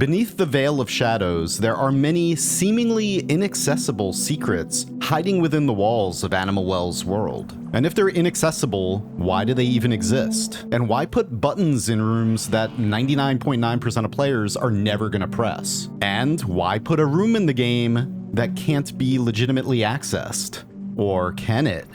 Beneath the veil of shadows, there are many seemingly inaccessible secrets hiding within the walls of Animal Well's world. And if they're inaccessible, why do they even exist? And why put buttons in rooms that 99.9% of players are never gonna press? And why put a room in the game that can't be legitimately accessed? Or can it?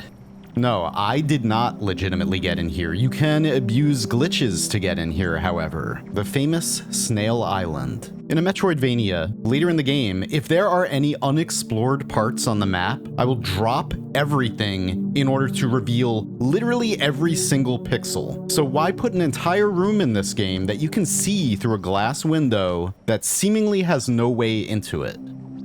No, I did not legitimately get in here. You can abuse glitches to get in here, however. The famous Snail Island. In a Metroidvania, later in the game, if there are any unexplored parts on the map, I will drop everything in order to reveal literally every single pixel. So why put an entire room in this game that you can see through a glass window that seemingly has no way into it?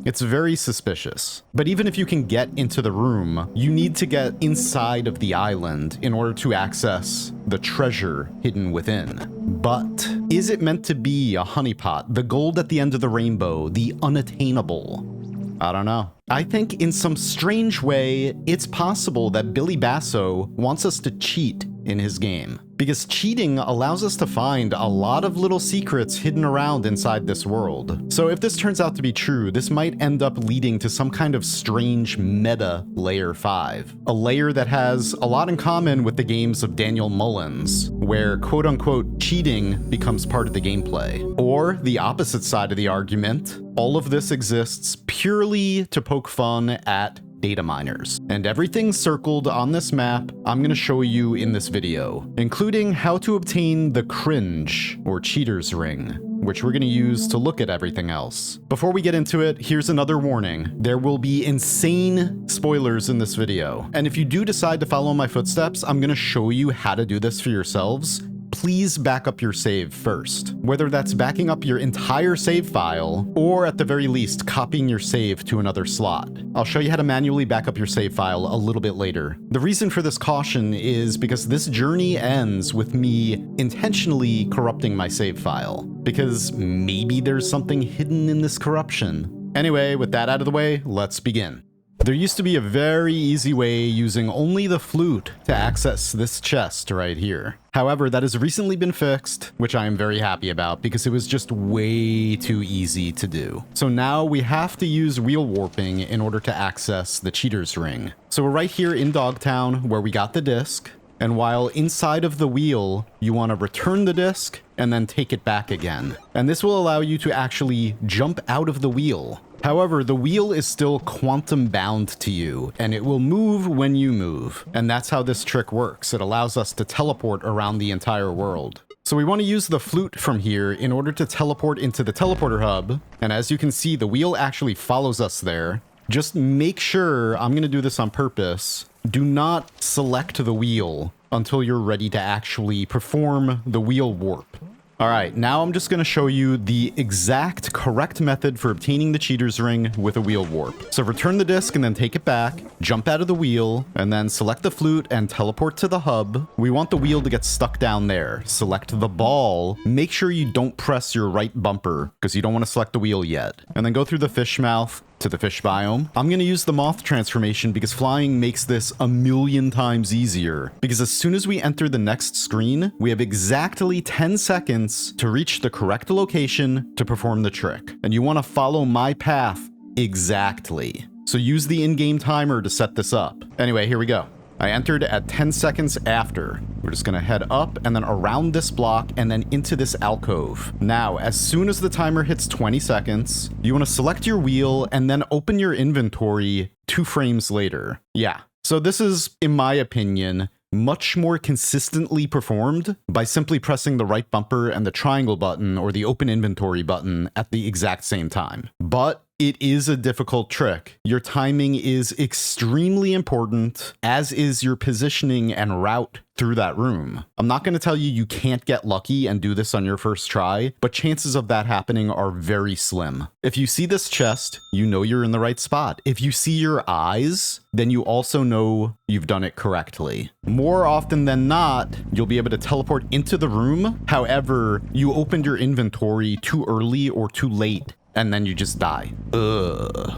It's very suspicious. But even if you can get into the room, you need to get inside of the island in order to access the treasure hidden within. But is it meant to be a honeypot, the gold at the end of the rainbow, the unattainable? I don't know. I think in some strange way, it's possible that Billy Basso wants us to cheat in his game. Because cheating allows us to find a lot of little secrets hidden around inside this world. So if this turns out to be true, this might end up leading to some kind of strange meta layer 5. A layer that has a lot in common with the games of Daniel Mullins, where quote-unquote cheating becomes part of the gameplay. Or the opposite side of the argument, all of this exists purely to poke fun at data miners. And everything circled on this map, I'm gonna show you in this video, including how to obtain the cringe, or cheater's ring, which we're gonna use to look at everything else. Before we get into it, here's another warning. There will be insane spoilers in this video. And if you do decide to follow my footsteps, I'm gonna show you how to do this for yourselves. Please back up your save first. Whether that's backing up your entire save file, or at the very least, copying your save to another slot. I'll show you how to manually back up your save file a little bit later. The reason for this caution is because this journey ends with me intentionally corrupting my save file, because maybe there's something hidden in this corruption. Anyway, with that out of the way, let's begin. There used to be a very easy way using only the flute to access this chest right here. However, that has recently been fixed, which I am very happy about because it was just way too easy to do. So now we have to use wheel warping in order to access the cheater's ring. So we're right here in Dogtown where we got the disc. And while inside of the wheel, you want to return the disc and then take it back again. And this will allow you to actually jump out of the wheel. However, the wheel is still quantum bound to you, and it will move when you move. And that's how this trick works. It allows us to teleport around the entire world. So we want to use the flute from here in order to teleport into the teleporter hub. And as you can see, the wheel actually follows us there. Just make sure, I'm going to do this on purpose, do not select the wheel until you're ready to actually perform the wheel warp. All right, now I'm just going to show you the exact correct method for obtaining the cheater's ring with a wheel warp. So return the disc and then take it back, jump out of the wheel, and then select the flute and teleport to the hub. We want the wheel to get stuck down there. Select the ball. Make sure you don't press your right bumper because you don't want to select the wheel yet. And then go through the fish mouth to the fish biome. I'm going to use the moth transformation because flying makes this a million times easier. Because as soon as we enter the next screen, we have exactly 10 seconds to reach the correct location to perform the trick. And you want to follow my path exactly. So use the in-game timer to set this up. Anyway, here we go. I entered at 10 seconds after. We're just gonna head up and then around this block and then into this alcove. Now, as soon as the timer hits 20 seconds, you wanna select your wheel and then open your inventory 2 frames later. Yeah, so this is, in my opinion, much more consistently performed by simply pressing the right bumper and the triangle button or the open inventory button at the exact same time. But it is a difficult trick. Your timing is extremely important, as is your positioning and route through that room. I'm not going to tell you you can't get lucky and do this on your first try, but chances of that happening are very slim. If you see this chest, you know you're in the right spot. If you see your eyes, then you also know you've done it correctly. More often than not, you'll be able to teleport into the room. However, you opened your inventory too early or too late, and then you just die.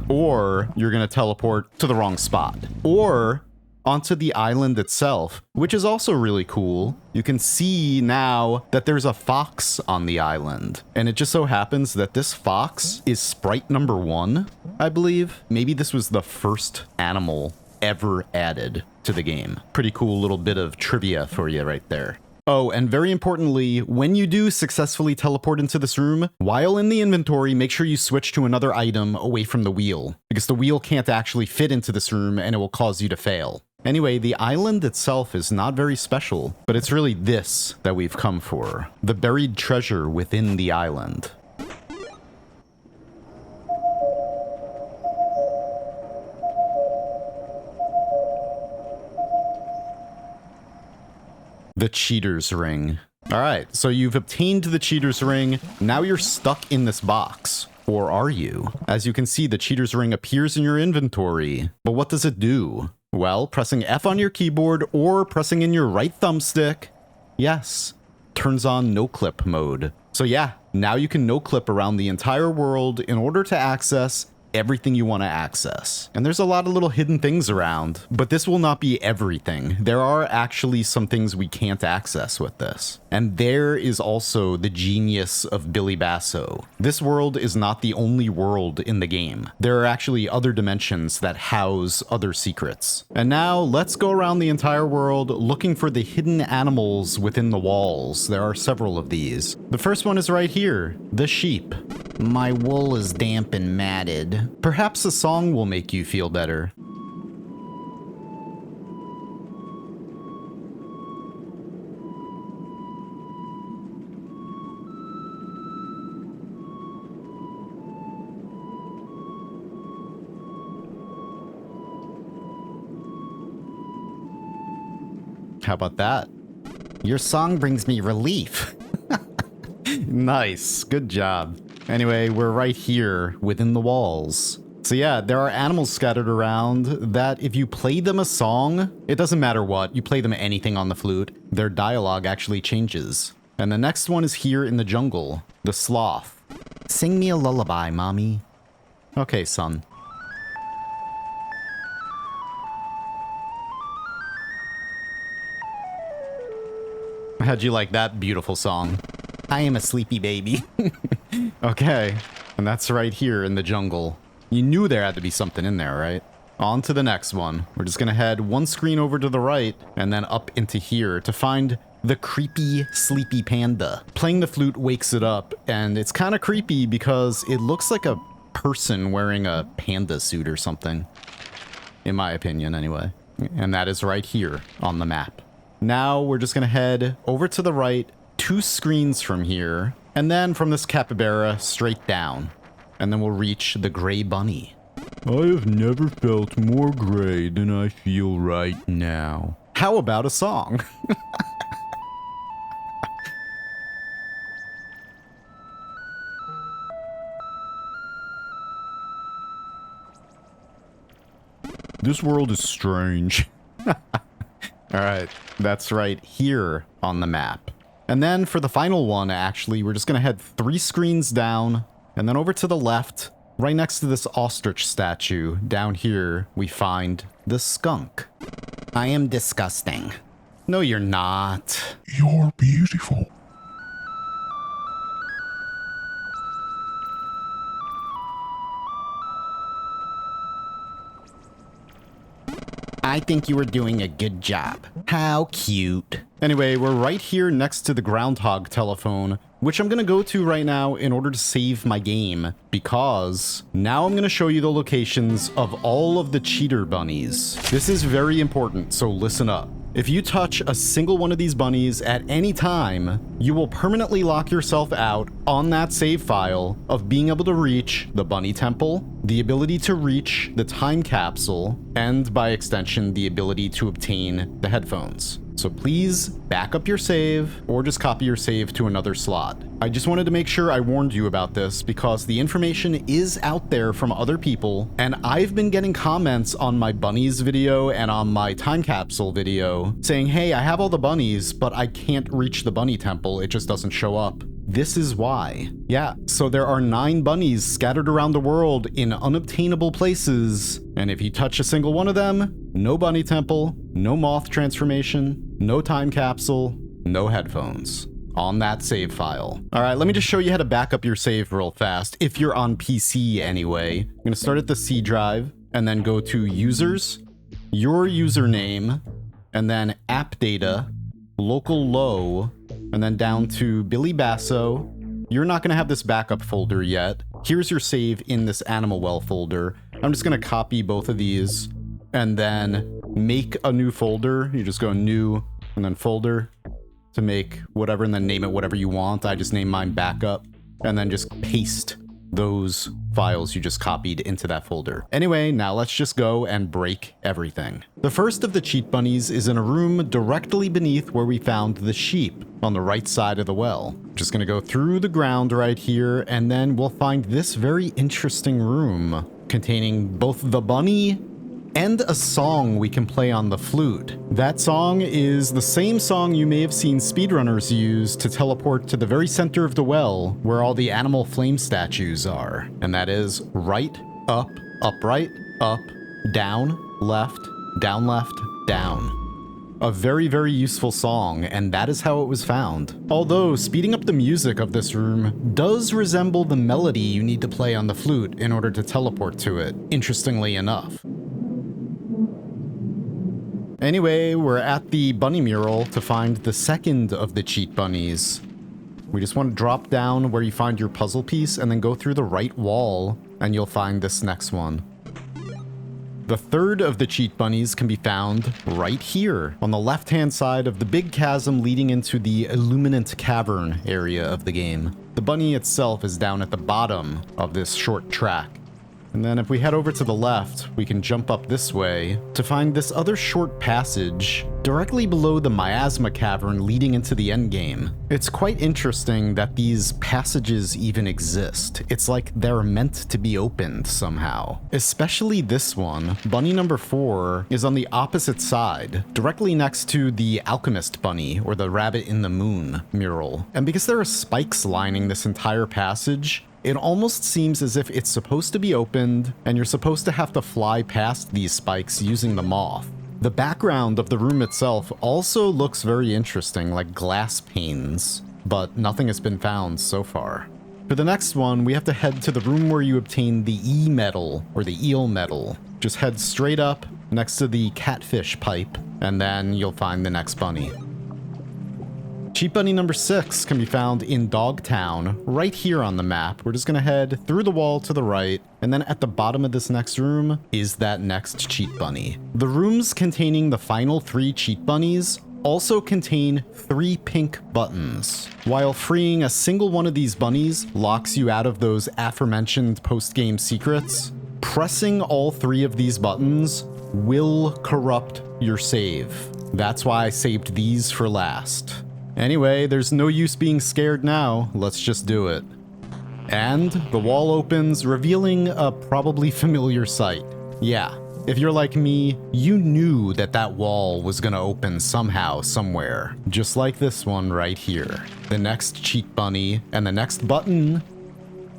Or you're gonna teleport to the wrong spot. Or onto the island itself, which is also really cool. You can see now that there's a fox on the island, and it just so happens that this fox is sprite number 1, I believe. Maybe this was the first animal ever added to the game. Pretty cool little bit of trivia for you right there. Oh, and very importantly, when you do successfully teleport into this room, while in the inventory, make sure you switch to another item away from the wheel, because the wheel can't actually fit into this room and it will cause you to fail. Anyway, the island itself is not very special, but it's really this that we've come for. The buried treasure within the island. The Cheater's Ring. All right, so you've obtained the Cheater's Ring. Now you're stuck in this box. Or are you? As you can see, the Cheater's Ring appears in your inventory. But what does it do? Well, pressing F on your keyboard or pressing in your right thumbstick, yes, turns on no-clip mode. So yeah, now you can no-clip around the entire world in order to access everything you want to access. And there's a lot of little hidden things around, but this will not be everything. There are actually some things we can't access with this. And there is also the genius of Billy Basso. This world is not the only world in the game. There are actually other dimensions that house other secrets. And now let's go around the entire world looking for the hidden animals within the walls. There are several of these. The first one is right here, the sheep. My wool is damp and matted. Perhaps a song will make you feel better. How about that? Your song brings me relief. Nice, good job. Anyway, we're right here within the walls. So yeah, there are animals scattered around that if you play them a song, it doesn't matter what, you play them anything on the flute, their dialogue actually changes. And the next one is here in the jungle, the sloth. Sing me a lullaby, mommy. Okay, son. How'd you like that beautiful song? I am a sleepy baby. Okay, and that's right here in the jungle. You knew there had to be something in there, right? On to the next one. We're just gonna head one screen over to the right and then up into here to find the creepy sleepy panda. Playing the flute wakes it up, and it's kind of creepy because it looks like a person wearing a panda suit or something. In my opinion, anyway. And that is right here on the map. Now we're just gonna head over to the right, 2 screens from here, and then from this capybara straight down. And then we'll reach the gray bunny. I have never felt more gray than I feel right now. How about a song? This world is strange. Alright, that's right here on the map. And then for the final one, actually, we're just gonna head 3 screens down, and then over to the left, right next to this ostrich statue, down here, we find the skunk. I am disgusting. No, you're not. You're beautiful. I think you were doing a good job. How cute. Anyway, we're right here next to the groundhog telephone, which I'm gonna go to right now in order to save my game, because now I'm gonna show you the locations of all of the cheater bunnies. This is very important, so listen up. If you touch a single one of these bunnies at any time, you will permanently lock yourself out on that save file of being able to reach the bunny temple, the ability to reach the time capsule, and by extension, the ability to obtain the headphones. So please back up your save or just copy your save to another slot. I just wanted to make sure I warned you about this because the information is out there from other people, and I've been getting comments on my bunnies video and on my time capsule video saying, hey, I have all the bunnies, but I can't reach the bunny temple. It just doesn't show up. this is why. Yeah, so there are 9 bunnies scattered around the world in unobtainable places, and if you touch a single one of them, no bunny temple, no moth transformation, no time capsule, no headphones on that save file. All right, let me just show you how to back up your save real fast, if you're on PC anyway. I'm gonna start at the C drive, and then go to Users, your username, and then App Data, Local Low, and then down to Billy Basso. You're not gonna have this backup folder yet. Here's your save in this Animal Well folder. I'm just gonna copy both of these, and then make a new folder. You just go New, and then Folder, to make whatever, and then name it whatever you want. I just name mine Backup, and then just paste those files you just copied into that folder. Anyway, now let's just go and break everything. The first of the cheat bunnies is in a room directly beneath where we found the sheep, on the right side of the well. Just gonna go through the ground right here, and then we'll find this very interesting room containing both the bunny and a song we can play on the flute. That song is the same song you may have seen speedrunners use to teleport to the very center of the well where all the animal flame statues are. And that is right, up, upright, up, down, left, down, down. A very, very useful song, and that is how it was found. Although, speeding up the music of this room does resemble the melody you need to play on the flute in order to teleport to it, interestingly enough. Anyway, we're at the bunny mural to find the second of the cheat bunnies. We just want to drop down where you find your puzzle piece and then go through the right wall, and you'll find this next one. The third of the cheat bunnies can be found right here, on the left-hand side of the big chasm leading into the Illuminant Cavern area of the game. The bunny itself is down at the bottom of this short track. And then if we head over to the left, we can jump up this way to find this other short passage directly below the Miasma Cavern leading into the endgame. It's quite interesting that these passages even exist. It's like they're meant to be opened somehow. Especially this one, bunny number 4, is on the opposite side, directly next to the Alchemist Bunny, or the Rabbit in the Moon mural. And because there are spikes lining this entire passage, it almost seems as if it's supposed to be opened, and you're supposed to have to fly past these spikes using the moth. The background of the room itself also looks very interesting, like glass panes, but nothing has been found so far. For the next one, we have to head to the room where you obtain the E-medal, or the eel medal. Just head straight up next to the catfish pipe, and then you'll find the next bunny. Cheat bunny number 6 can be found in Dogtown, right here on the map. We're just gonna head through the wall to the right, and then at the bottom of this next room is that next cheat bunny. The rooms containing the final 3 cheat bunnies also contain 3 pink buttons. While freeing a single one of these bunnies locks you out of those aforementioned post-game secrets, pressing all 3 of these buttons will corrupt your save. That's why I saved these for last. Anyway, there's no use being scared now. Let's just do it. And the wall opens, revealing a probably familiar sight. Yeah, if you're like me, you knew that that wall was gonna open somehow, somewhere. Just like this one right here. The next cheat bunny and the next button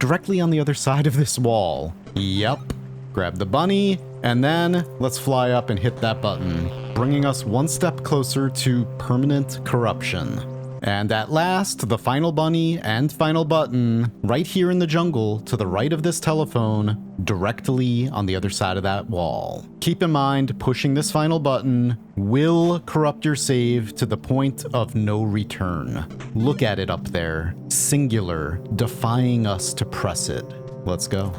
directly on the other side of this wall. Yep. Grab the bunny, and then let's fly up and hit that button, bringing us one step closer to permanent corruption. And at last, the final bunny and final button, right here in the jungle to the right of this telephone, directly on the other side of that wall. Keep in mind, pushing this final button will corrupt your save to the point of no return. Look at it up there, singular, defying us to press it. Let's go.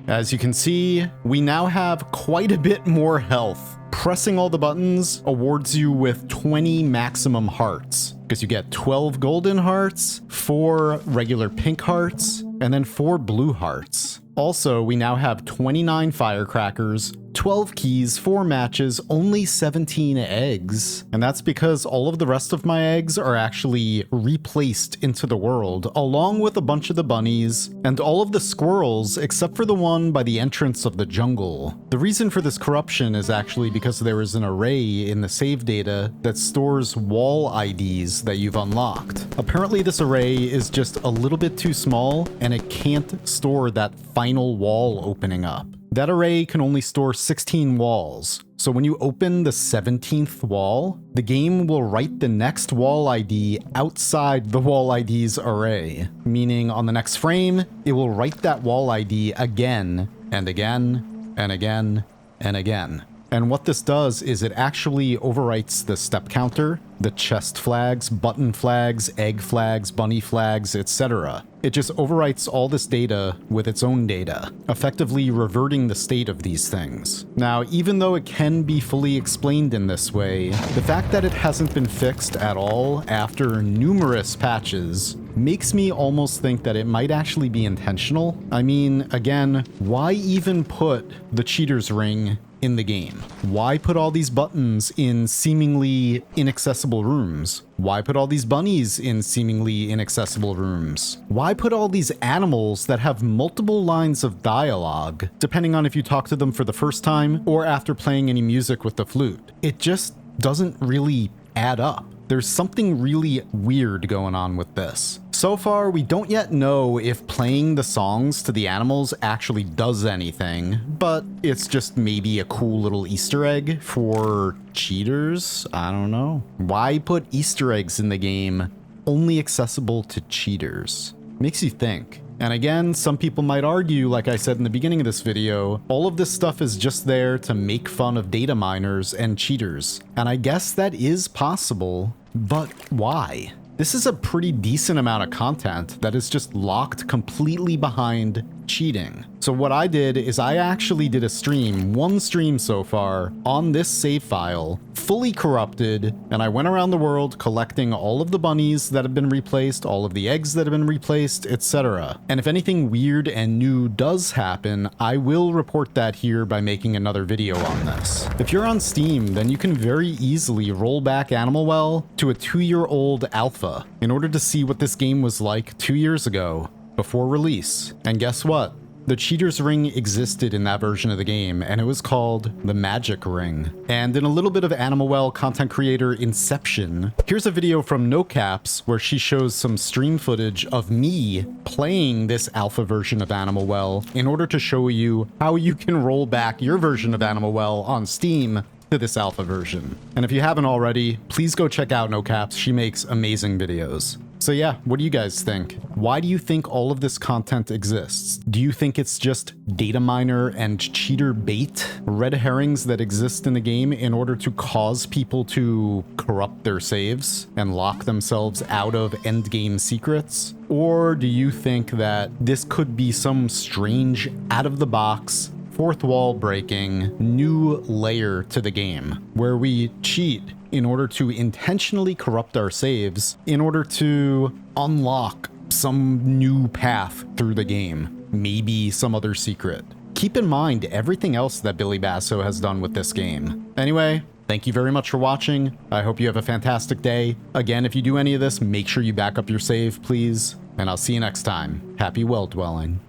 As you can see, we now have quite a bit more health. Pressing all the buttons awards you with 20 maximum hearts, because you get 12 golden hearts, 4 regular pink hearts, and then 4 blue hearts. Also, we now have 29 firecrackers, 12 keys, 4 matches, only 17 eggs. And that's because all of the rest of my eggs are actually replaced into the world, along with a bunch of the bunnies and all of the squirrels except for the one by the entrance of the jungle. The reason for this corruption is actually because there is an array in the save data that stores wall IDs that you've unlocked. Apparently this array is just a little bit too small and it can't store that final wall opening up. That array can only store 16 walls. So when you open the 17th wall, the game will write the next wall ID outside the wall ID's array, meaning on the next frame, it will write that wall ID again and again and again and again. And what this does is it actually overwrites the step counter, the chest flags, button flags, egg flags, bunny flags, etc. It just overwrites all this data with its own data, effectively reverting the state of these things. Now, even though it can be fully explained in this way, the fact that it hasn't been fixed at all after numerous patches makes me almost think that it might actually be intentional. I mean, again, why even put the cheater's ring in the game? Why put all these buttons in seemingly inaccessible rooms? Why put all these bunnies in seemingly inaccessible rooms? Why put all these animals that have multiple lines of dialogue, depending on if you talk to them for the first time or after playing any music with the flute? It just doesn't really add up. There's something really weird going on with this. So far, we don't yet know if playing the songs to the animals actually does anything, but it's just maybe a cool little Easter egg for cheaters? I don't know. Why put Easter eggs in the game only accessible to cheaters? Makes you think. And again, some people might argue, like I said in the beginning of this video, all of this stuff is just there to make fun of data miners and cheaters. And I guess that is possible, but why? This is a pretty decent amount of content that is just locked completely behind cheating. So what I did is I actually did a stream, one stream so far, on this save file, fully corrupted, and I went around the world collecting all of the bunnies that have been replaced, all of the eggs that have been replaced, etc. And if anything weird and new does happen, I will report that here by making another video on this. If you're on Steam, then you can very easily roll back Animal Well to a 2-year-old alpha in order to see what this game was like 2 years ago, before release. And guess what? The cheater's ring existed in that version of the game, and it was called the Magic Ring. And in a little bit of Animal Well content creator Inception, here's a video from No Caps where she shows some stream footage of me playing this alpha version of Animal Well in order to show you how you can roll back your version of Animal Well on Steam to this alpha version. And if you haven't already, please go check out No Caps. She makes amazing videos. So yeah, what do you guys think? Why do you think all of this content exists? Do you think it's just data miner and cheater bait, red herrings that exist in the game in order to cause people to corrupt their saves and lock themselves out of endgame secrets? Or do you think that this could be some strange, out-of-the-box, fourth wall breaking, new layer to the game, where we cheat in order to intentionally corrupt our saves in order to unlock some new path through the game, maybe some other secret? Keep in mind everything else that Billy Basso has done with this game. Anyway, thank you very much for watching. I hope you have a fantastic day. Again, if you do any of this, make sure you back up your save, please. And I'll see you next time. Happy well dwelling.